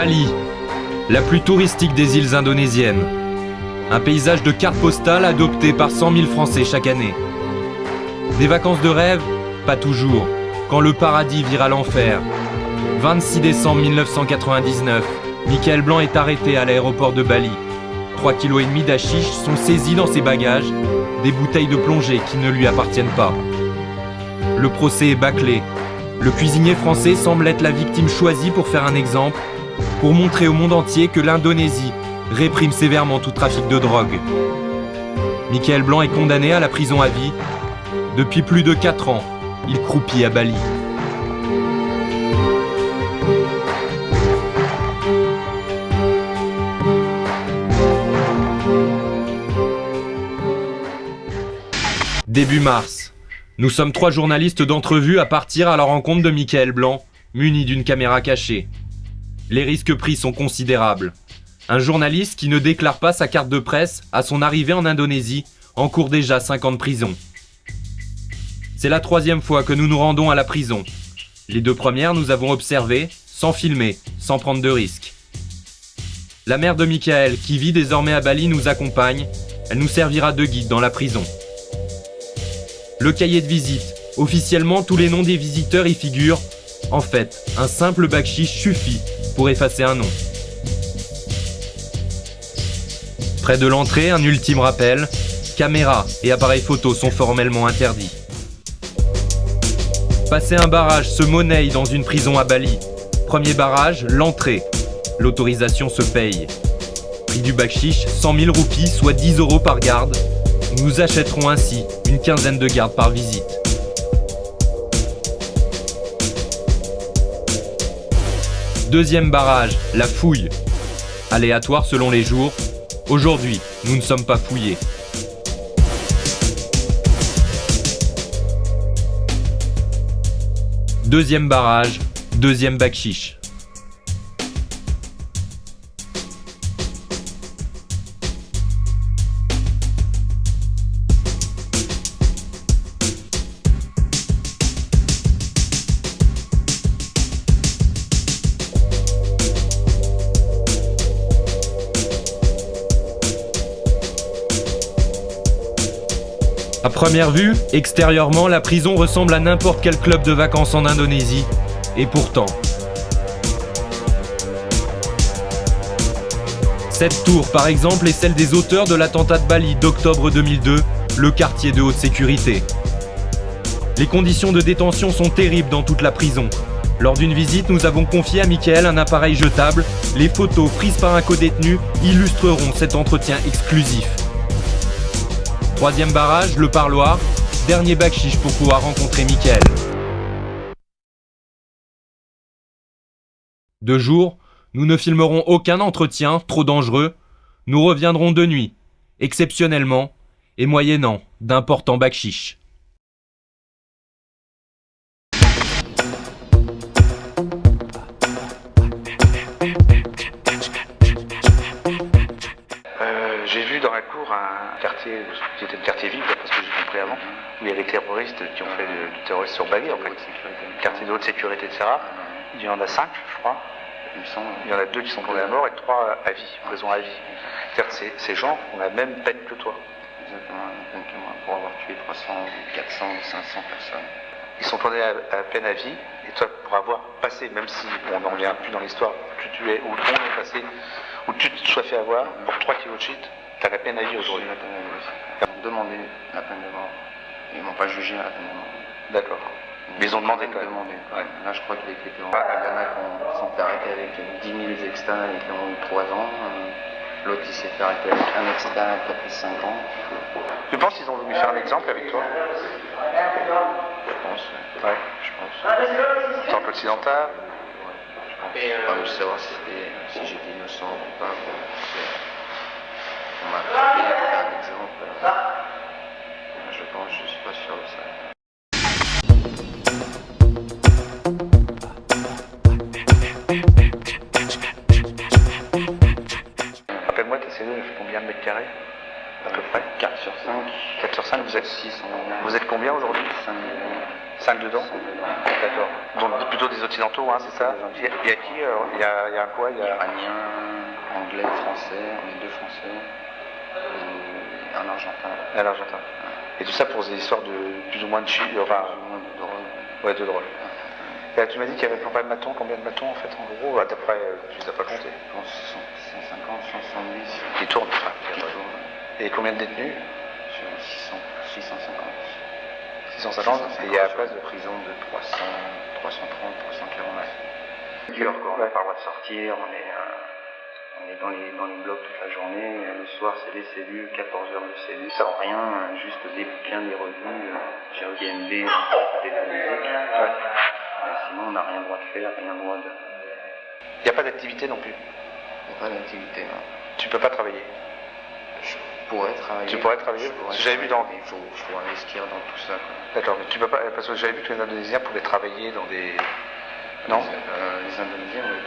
Bali, la plus touristique des îles indonésiennes. Un paysage de carte postale adopté par 100 000 Français chaque année. Des vacances de rêve? Pas toujours, quand le paradis vire à l'enfer. 26 décembre 1999, Michael Blanc est arrêté à l'aéroport de Bali. 3,5 kg d'hachich sont saisis dans ses bagages, des bouteilles de plongée qui ne lui appartiennent pas. Le procès est bâclé. Le cuisinier français semble être la victime choisie pour faire un exemple, pour montrer au monde entier que l'Indonésie réprime sévèrement tout trafic de drogue. Michael Blanc est condamné à la prison à vie. Depuis plus de 4 ans, il croupit à Bali. Début mars, nous sommes 3 journalistes d'entrevue à partir à la rencontre de Michael Blanc, muni d'une caméra cachée. Les risques pris sont considérables. Un journaliste qui ne déclare pas sa carte de presse à son arrivée en Indonésie encourt déjà 5 ans de prison. C'est la 3e fois que nous nous rendons à la prison. Les 2 premières, nous avons observé, sans filmer, sans prendre de risques. La mère de Michael, qui vit désormais à Bali, nous accompagne. Elle nous servira de guide dans la prison. Le cahier de visite. Officiellement, tous les noms des visiteurs y figurent. En fait, un simple bakchich suffit pour effacer un nom. Près de l'entrée, un ultime rappel. Caméras et appareils photo sont formellement interdits. Passer un barrage se monnaie dans une prison à Bali. Premier barrage, l'entrée. L'autorisation se paye. Prix du bakchich, 100 000 roupies, soit 10 € par garde. Nous achèterons ainsi une quinzaine de gardes par visite. Deuxième barrage, la fouille. Aléatoire selon les jours. Aujourd'hui, nous ne sommes pas fouillés. Deuxième barrage, deuxième bakchich. À première vue, extérieurement, la prison ressemble à n'importe quel club de vacances en Indonésie. Et pourtant. Cette tour, par exemple, est celle des auteurs de l'attentat de Bali d'octobre 2002, le quartier de haute sécurité. Les conditions de détention sont terribles dans toute la prison. Lors d'une visite, nous avons confié à Michael un appareil jetable. Les photos prises par un codétenu illustreront cet entretien exclusif. Troisième barrage, le parloir. Dernier bakchich pour pouvoir rencontrer Michael. De jour, nous ne filmerons aucun entretien trop dangereux. Nous reviendrons de nuit, exceptionnellement, et moyennant d'importants bakchichs. J'ai vu dans la cour un quartier, qui était le quartier vide, parce que j'ai compris avant, où il y a des terroristes qui ont fait du terrorisme sur Bali, en fait. Quartier de haute sécurité, etc. Il y en a 5, je crois. Il y en a 2 qui sont condamnés à mort et 3 à vie, prison à vie. C'est-à-dire que ces gens ont la même peine que toi. Exactement, pour avoir tué 300, 400, 500 personnes. Ils sont condamnés à peine à vie, et toi, pour avoir passé, même si on n'en revient plus dans l'histoire, tu es, ou ton est passé, où tu te sois fait avoir pour 3 kilos de shit, t'as la peine à vie aujourd'hui. Ils m'ont demandé la peine de mort. Ils m'ont pas jugé à la peine de mort. D'accord. Mais ils ont demandé quand même. Ouais. Là, je crois qu'il y en a qui sont fait arrêter avec 10 000 extins et qui ont eu 3 ans. L'autre, il s'est fait arrêter avec un extint qui a pris 5 ans. Tu penses qu'ils ont voulu faire un exemple avec toi? Je pense. Ouais, je pense. Tant qu'occidental. Je pense. Pas savoir si j'étais innocent ou pas. On m'a pris un exemple. Je pense, je suis pas sûr de ça. Rappelle-moi, ta cellule, elle fait combien de mètres carrés? À peu près 4 sur 5. 4 sur 5, vous êtes 6 Vous êtes combien aujourd'hui? 5 000. 5 dedans. D'accord. Donc plutôt des occidentaux, hein, c'est ça. Il y a qui il y a quoi? Il y a Iranien, anglais, français, on est 2 français, et un argentin. à l'Argentin. Et tout ça pour des histoires de plus ou moins de enfin, De drogue. ouais, de drôle. Et tu m'as dit qu'il y avait combien de matons en fait en gros? D'après, tu les as pas comptés. Je pense 150, 170. Qui tournent. Enfin, Qui tournent. et combien de détenus? Sur 650. 650. Et il y a quoi de prison de 300, 330, 340. C'est dur quoi, on n'a pas le droit de sortir, on est dans les blocs toute la journée. Le soir c'est les cellules, 14 heures de cellules, sans rien, juste des bouquins, des revues, j'ai au IMB, des musiques. Sinon on n'a rien le droit de faire, rien le droit de... Il n'y a pas d'activité non plus. Il n'y a pas d'activité, non. Tu peux pas travailler. Je pourrais travailler. Tu pourrais travailler. J'avais vu dans. Il faut investir dans tout ça. Quoi. D'accord, mais tu peux pas, parce que j'avais vu que les Indonésiens pouvaient travailler dans des. Non. Les Indonésiens, oui,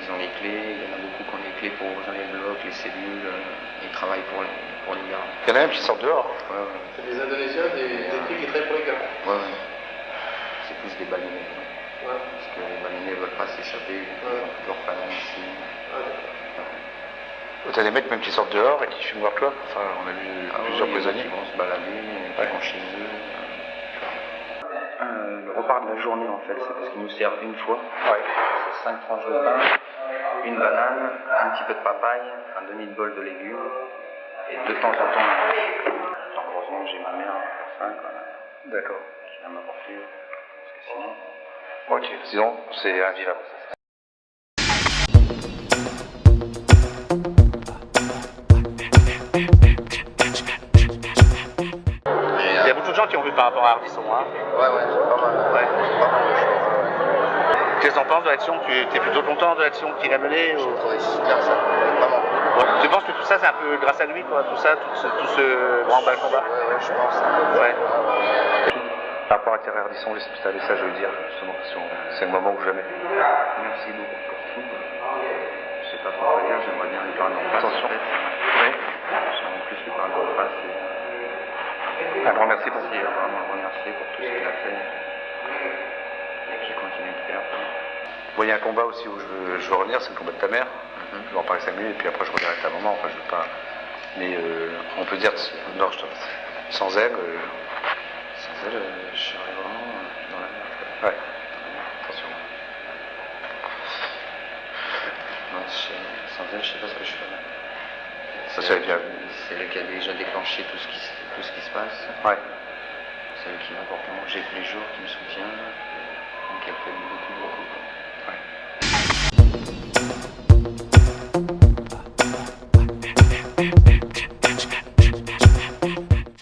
ils ont les clés. Il y en a beaucoup qui ont les clés pour ouvrir les blocs, les cellules. Ils travaillent pour les gardes. Il y en a même qui sortent dehors. Ouais. C'est des Indonésiens, des trucs qui travaillent pour les gars. Ouais. C'est plus des baleiniers. Ouais. Parce que les baleiniers ne veulent pas s'échapper. Ils ont toute leur famille ici. T'as des mecs même qui sortent dehors et qui fument leur clope. Enfin, on a vu plusieurs prisonniers. Qui vont se balader, qui vont chez eux. Le repas de la journée, en fait, c'est parce qu'ils nous servent une fois. Ouais. C'est 5 tranches de pain, une banane, un petit peu de papaye, un demi-bol de légumes, et de temps en temps, heureusement que j'ai ma mère pour ça, quoi, D'accord. qui va m'apporter, parce que sinon... Ok, sinon c'est invivable. Il y a beaucoup de gens qui ont vu par rapport à Ardisson, hein. Ouais, c'est pas mal. Ouais. C'est pas mal de choses. Qu'est-ce que t'en penses de l'action? Tu es plutôt content de l'action qu'il a menée ou... J'ai trouvé super ça, vraiment cool. Ouais. Tu penses que tout ça c'est un peu grâce à lui, quoi, tout ce grand bal combat? Ouais, je pense. Ouais. Par rapport à Thierry Ardisson, c'est un message à lui dire, justement, c'est le moment ou jamais. Merci beaucoup pour tout. Je sais pas trop quoi dire, j'aimerais bien lui parler en face. Attention. En fait. Oui. J'aimerais plus lui parler en face et... Un grand merci pour Merci, vraiment le remercier pour tout ce qu'il a fait et qu'il continue de faire. Bon, il y a un combat aussi où je veux revenir, c'est le combat de ta mère. Je vais en parler 5 minutes et puis après je reviendrai avec ta maman. Enfin, je veux pas. Mais on peut dire, non, sans elle. Sans elle, je serais vraiment dans la merde. Ouais. Attention. Non, sans elle, je sais pas ce que je ferais. Ça serait bien. C'est elle qui a déjà déclenché tout ce qui se passe. Ouais. C'est elle qui m'apporte à manger tous les jours, qui me soutient. Donc elle fait beaucoup. Ouais.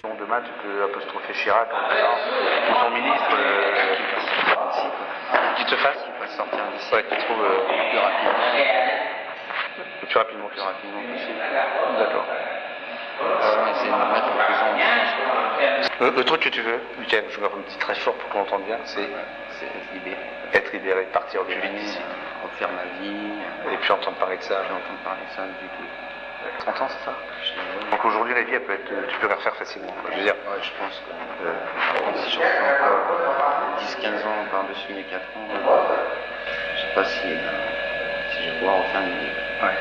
Bon, demain, tu peux apostropher Chirac en disant, ou ton ministre, qui te fasse, Qui fasse sortir d'ici ouais, qui trouve plus rapidement. le plus rapidement Plus rapidement possible. D'accord. Sinon, essayer de me mettre en prison. Le truc que tu veux, Michael, je me dis très fort pour qu'on l'entende bien, c'est C'est être libéré. être libéré, partir au plus vite d'ici. Refaire ma vie. Et puis entendre parler de ça. J'ai entendu parler de ça du tout. 30 ans, c'est ça? Ouais, Donc aujourd'hui, la vie, elle peut être, tu peux la refaire facilement. Quoi. Je veux dire, je pense que par contre, si je refais encore 10-15 ans par-dessus mes 4 ans, je sais pas si je vais pouvoir refaire une vie. ouais.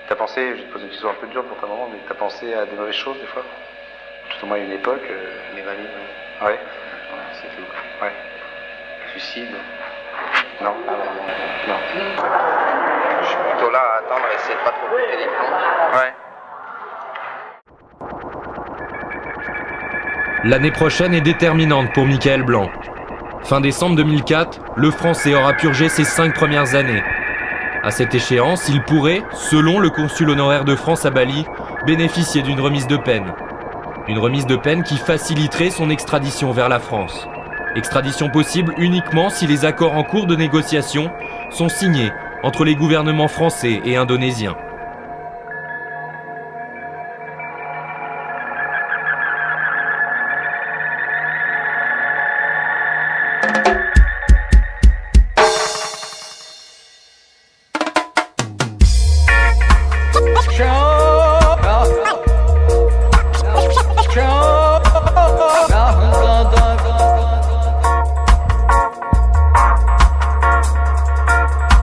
T'as pensé, je vais te poser une question un peu dure pour ta maman, mais t'as pensé à des mauvaises choses des fois? Tout au moins à une époque. Les valides, Ouais. ouais, c'est tout. Ouais. Suicide. Non. Ah ouais, bon. Non. Je suis plutôt là à attendre et essayer de pas trop péter les plombs. Ouais. L'année prochaine est déterminante pour Michael Blanc. Fin décembre 2004, le Français aura purgé ses 5 premières années. À cette échéance, il pourrait, selon le consul honoraire de France à Bali, bénéficier d'une remise de peine. Une remise de peine qui faciliterait son extradition vers la France. Extradition possible uniquement si les accords en cours de négociation sont signés entre les gouvernements français et indonésiens.